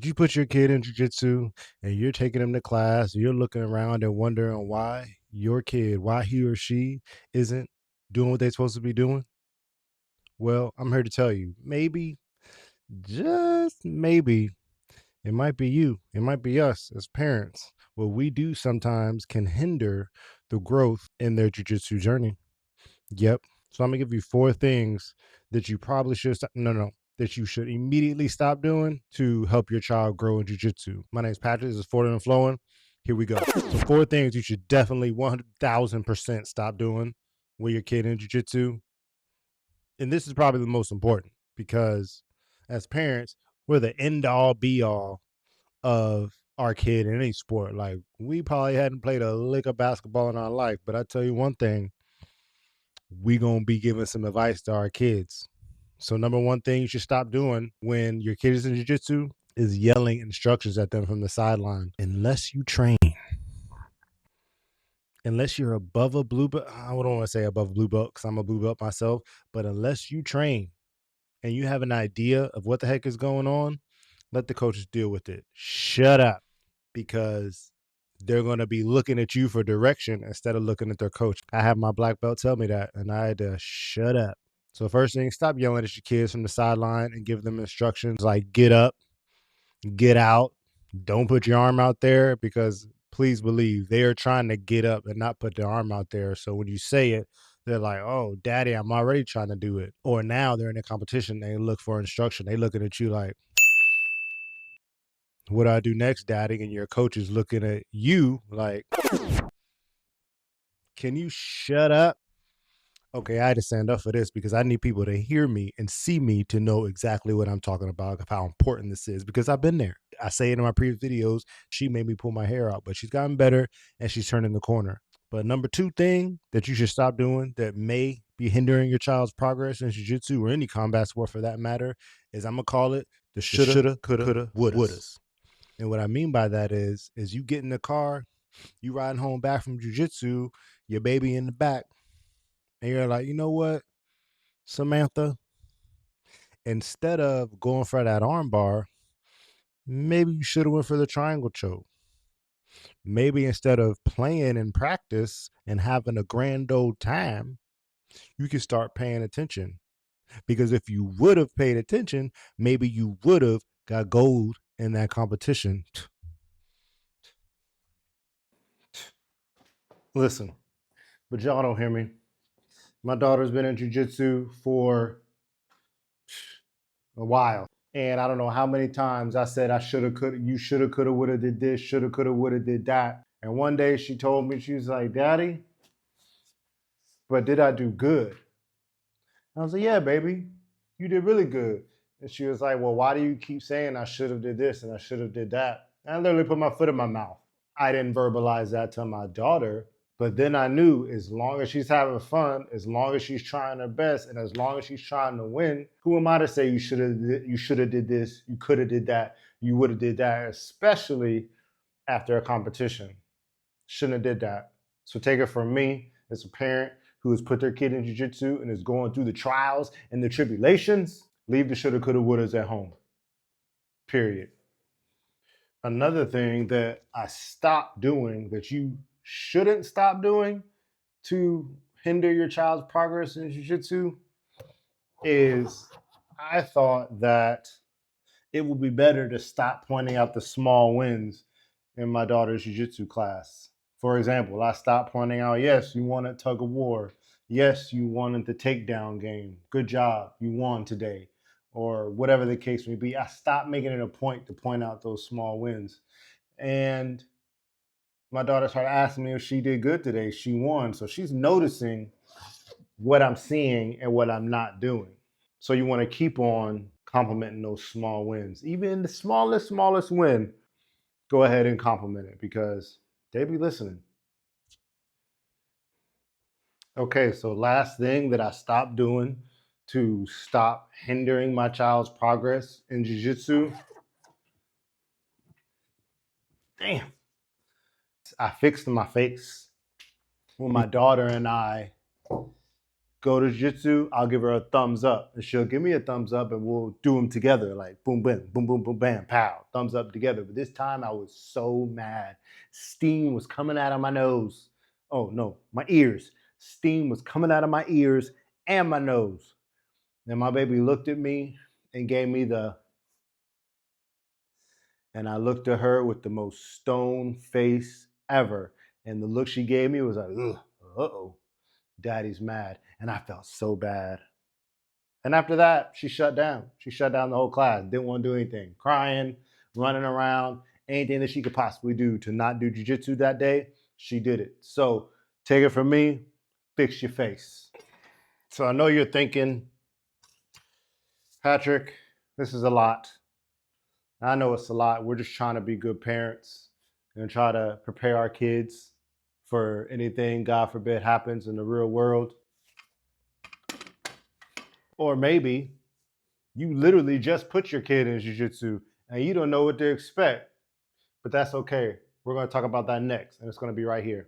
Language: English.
Did you put your kid in jiu-jitsu and you're taking him to class, you're looking around and wondering why your kid, why he or she isn't doing what they're supposed to be doing? Well, I'm here to tell you, maybe, just maybe, it might be you, it might be us as parents. What we do sometimes can hinder the growth in their jiu-jitsu journey. Yep. So I'm gonna give you four things that you probably should stop. No, that you should immediately stop doing to help your child grow in jujitsu. My name is Patrick. This is Forward and Flowing. Here we go. So four things you should definitely 100,000% stop doing with your kid in jujitsu. And this is probably the most important because as parents, we're the end all be all of our kid in any sport. Like we probably hadn't played a lick of basketball in our life, but I tell you one thing, we gonna be giving some advice to our kids. So number one thing you should stop doing when your kid is in jiu-jitsu is yelling instructions at them from the sideline. Unless you train, unless you're above a blue belt, I don't want to say above a blue belt because I'm a blue belt myself, but unless you train and you have an idea of what the heck is going on, let the coaches deal with it. Shut up, because they're going to be looking at you for direction instead of looking at their coach. I had my black belt tell me that, and I had to shut up. So first thing, stop yelling at your kids from the sideline and give them instructions like get up, get out, don't put your arm out there, because please believe they are trying to get up and not put their arm out there. So when you say it, they're like, oh, daddy, I'm already trying to do it. Or now they're in a competition, they look for instruction. They looking at you like, what do I do next, daddy? And your coach is looking at you like, can you shut up? Okay, I had to stand up for this because I need people to hear me and see me to know exactly what I'm talking about, of how important this is, because I've been there. I say it in my previous videos, she made me pull my hair out, but she's gotten better and she's turning the corner. But number two thing that you should stop doing that may be hindering your child's progress in jiu-jitsu or any combat sport for that matter is I'm gonna call it the shoulda, coulda, wouldas. And what I mean by that is you get in the car, you riding home back from jiu-jitsu, your baby in the back, and you're like, you know what, Samantha, instead of going for that arm bar, maybe you should have went for the triangle choke. Maybe instead of playing in practice and having a grand old time, you can start paying attention. Because if you would have paid attention, maybe you would have got gold in that competition. Listen, but y'all don't hear me. My daughter's been in jujitsu for a while. And I don't know how many times I said I shoulda, coulda, you shoulda, coulda, woulda did this, shoulda, coulda, woulda did that. And one day she told me, she was like, Daddy, but did I do good? I was like, yeah, baby, you did really good. And she was like, well, why do you keep saying I should have did this and I should have did that? And I literally put my foot in my mouth. I didn't verbalize that to my daughter, but then I knew as long as she's having fun, as long as she's trying her best, and as long as she's trying to win, who am I to say you should have did this, you could have did that, you would have did that, especially after a competition. Shouldn't have did that. So take it from me as a parent who has put their kid in jiu-jitsu and is going through the trials and the tribulations. Leave the shoulda, coulda, wouldas at home. Period. Another thing that I stopped doing that you shouldn't stop doing to hinder your child's progress in jiu-jitsu is I thought that it would be better to stop pointing out the small wins in my daughter's jiu-jitsu class. For example, I stopped pointing out, yes, you won at tug of war. Yes, you won at the takedown game. Good job. You won today. Or whatever the case may be. I stopped making it a point to point out those small wins. And my daughter started asking me if she did good today. She won. So she's noticing what I'm seeing and what I'm not doing. So you want to keep on complimenting those small wins. Even the smallest win, go ahead and compliment it because they be listening. Okay, so last thing that I stopped doing to stop hindering my child's progress in jiu-jitsu. Damn. I fixed my face when my daughter and I go to jiu-jitsu, I'll give her a thumbs up. And she'll give me a thumbs up and we'll do them together. Like boom, boom, boom, boom, boom, bam, pow. Thumbs up together. But this time I was so mad. Steam was coming out of my nose. Oh no, my ears. Steam was coming out of my ears and my nose. And my baby looked at me and gave me and I looked at her with the most stone face ever. And the look she gave me was like, ugh, uh-oh, daddy's mad. And I felt so bad. And after that, she shut down. She shut down the whole class. Didn't want to do anything. Crying, running around, anything that she could possibly do to not do jiu-jitsu that day, she did it. So take it from me, fix your face. So I know you're thinking, Patrick, this is a lot. I know it's a lot. We're just trying to be good parents and try to prepare our kids for anything, God forbid, happens in the real world. Or maybe you literally just put your kid in jiu-jitsu and you don't know what to expect. But that's okay. We're going to talk about that next, and it's going to be right here.